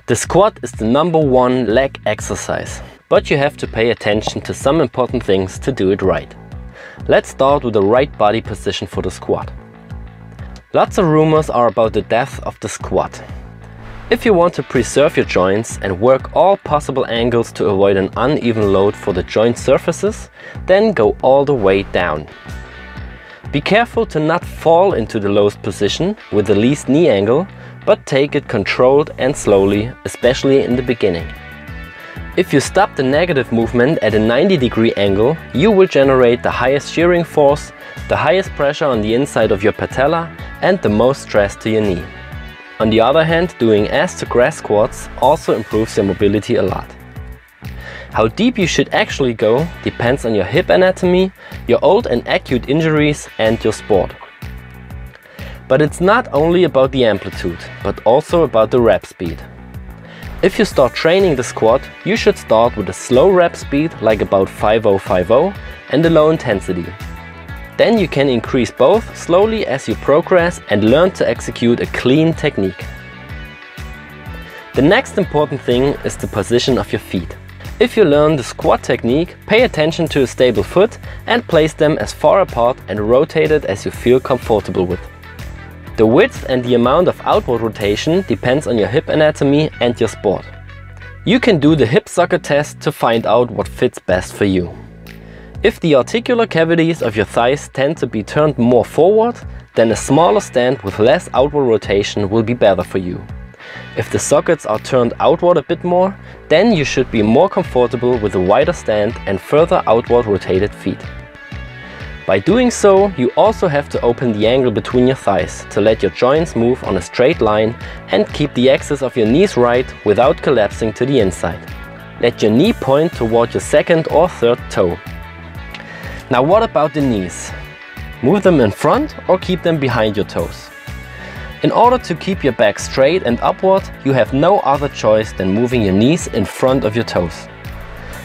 The squat is the #1 leg exercise, but you have to pay attention to some important things to do it right. Let's start with the right body position for the squat. Lots of rumors are about the death of the squat. If you want to preserve your joints and work all possible angles to avoid an uneven load for the joint surfaces, then go all the way down. Be careful to not fall into the lowest position with the least knee angle, but take it controlled and slowly, especially in the beginning. If you stop the negative movement at a 90-degree angle, you will generate the highest shearing force, the highest pressure on the inside of your patella, and the most stress to your knee. On the other hand, doing ass to grass squats also improves your mobility a lot. How deep you should actually go depends on your hip anatomy, your old and acute injuries, and your sport. But it's not only about the amplitude, but also about the rep speed. If you start training the squat, you should start with a slow rep speed like about 5050 and a low intensity. Then you can increase both slowly as you progress and learn to execute a clean technique. The next important thing is the position of your feet. If you learn the squat technique, pay attention to a stable foot and place them as far apart and rotated as you feel comfortable with. The width and the amount of outward rotation depends on your hip anatomy and your sport. You can do the hip socket test to find out what fits best for you. If the articular cavities of your thighs tend to be turned more forward, then a smaller stand with less outward rotation will be better for you. If the sockets are turned outward a bit more, then you should be more comfortable with a wider stand and further outward rotated feet. By doing so, you also have to open the angle between your thighs to let your joints move on a straight line and keep the axis of your knees right without collapsing to the inside. Let your knee point toward your second or third toe. Now what about the knees? Move them in front or keep them behind your toes. In order to keep your back straight and upward, you have no other choice than moving your knees in front of your toes.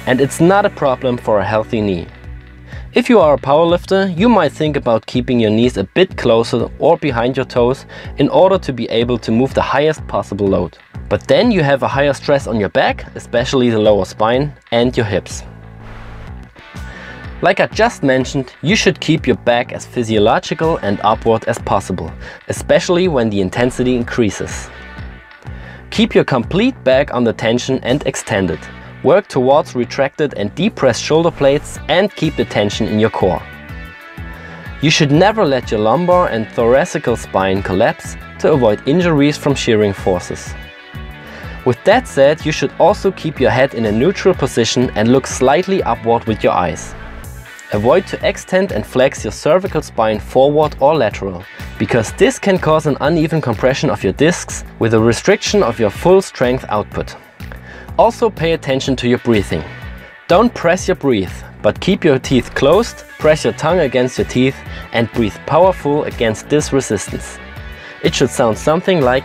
And it's not a problem for a healthy knee. If you are a powerlifter, you might think about keeping your knees a bit closer or behind your toes in order to be able to move the highest possible load. But then you have a higher stress on your back, especially the lower spine and your hips. Like I just mentioned, you should keep your back as physiological and upward as possible, especially when the intensity increases. Keep your complete back under tension and extended. Work towards retracted and depressed shoulder blades and keep the tension in your core. You should never let your lumbar and thoracic spine collapse to avoid injuries from shearing forces. With that said, you should also keep your head in a neutral position and look slightly upward with your eyes. Avoid to extend and flex your cervical spine forward or lateral, because this can cause an uneven compression of your discs with a restriction of your full strength output. Also pay attention to your breathing. Don't press your breath, but keep your teeth closed, press your tongue against your teeth and breathe powerful against this resistance. It should sound something like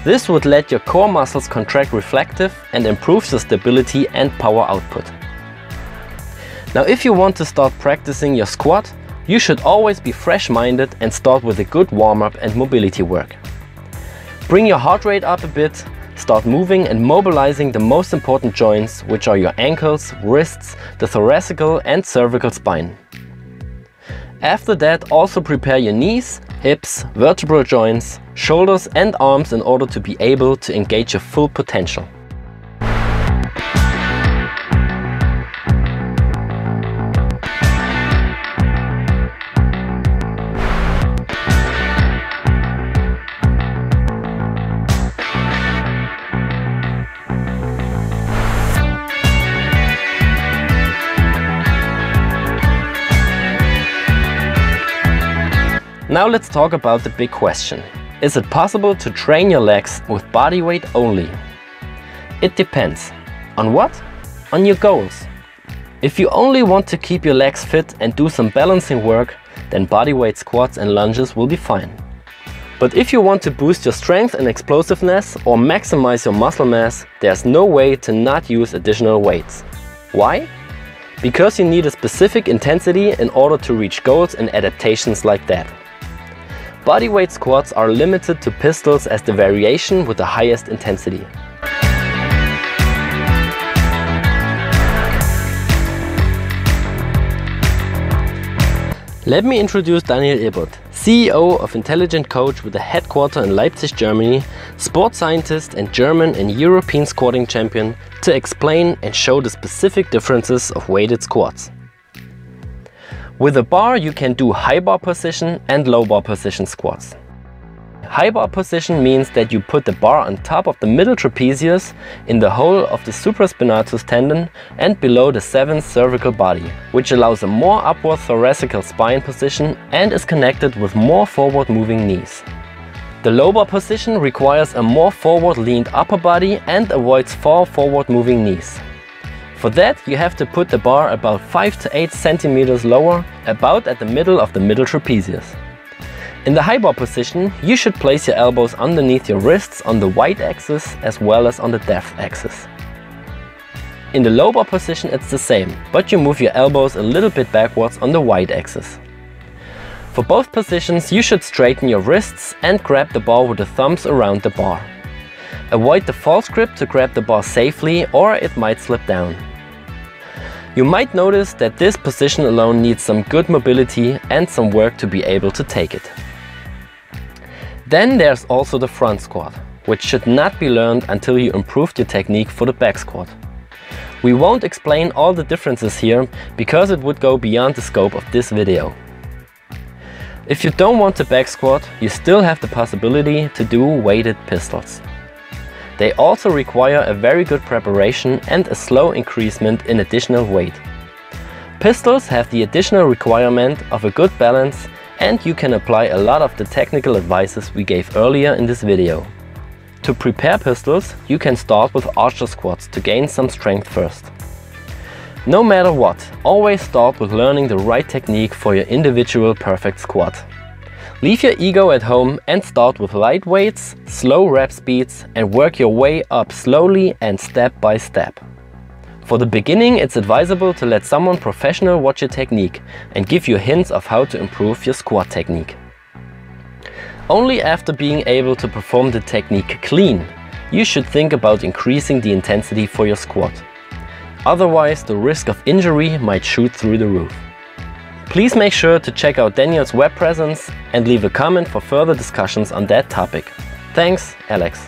this would let your core muscles contract reflective and improves your stability and power output. Now if you want to start practicing your squat, you should always be fresh-minded and start with a good warm-up and mobility work. Bring your heart rate up a bit, start moving and mobilizing the most important joints, which are your ankles, wrists, the thoracic and cervical spine. After that, also prepare your knees, hips, vertebral joints, shoulders and arms in order to be able to engage your full potential. Now let's talk about the big question. Is it possible to train your legs with body weight only? It depends. On what? On your goals. If you only want to keep your legs fit and do some balancing work, then bodyweight squats and lunges will be fine. But if you want to boost your strength and explosiveness or maximize your muscle mass, there's no way to not use additional weights. Why? Because you need a specific intensity in order to reach goals and adaptations like that. Bodyweight squats are limited to pistols as the variation with the highest intensity. Let me introduce Daniel Irbert, CEO of Intelligent Coach with a headquarters in Leipzig, Germany, sports scientist and German and European squatting champion, to explain and show the specific differences of weighted squats. With a bar you can do high bar position and low bar position squats. High bar position means that you put the bar on top of the middle trapezius, in the hole of the supraspinatus tendon and below the 7th cervical body, which allows a more upward thoracical spine position and is connected with more forward moving knees. The low bar position requires a more forward leaned upper body and avoids far forward moving knees. For that you have to put the bar about 5 to 8 centimeters lower, about at the middle of the middle trapezius. In the high bar position, you should place your elbows underneath your wrists on the y-axis as well as on the depth axis. In the low bar position it's the same, but you move your elbows a little bit backwards on the y-axis. For both positions you should straighten your wrists and grab the bar with the thumbs around the bar. Avoid the false grip to grab the bar safely, or it might slip down. You might notice that this position alone needs some good mobility and some work to be able to take it. Then there's also the front squat, which should not be learned until you improved your technique for the back squat. We won't explain all the differences here because it would go beyond the scope of this video. If you don't want to back squat, you still have the possibility to do weighted pistols. They also require a very good preparation and a slow increasement in additional weight. Pistols have the additional requirement of a good balance, and you can apply a lot of the technical advices we gave earlier in this video. To prepare pistols, you can start with archer squats to gain some strength first. No matter what, always start with learning the right technique for your individual perfect squat. Leave your ego at home and start with light weights, slow rep speeds, and work your way up slowly and step by step. For the beginning, it's advisable to let someone professional watch your technique and give you hints of how to improve your squat technique. Only after being able to perform the technique clean, you should think about increasing the intensity for your squat. Otherwise, the risk of injury might shoot through the roof. Please make sure to check out Daniel's web presence and leave a comment for further discussions on that topic. Thanks, Alex.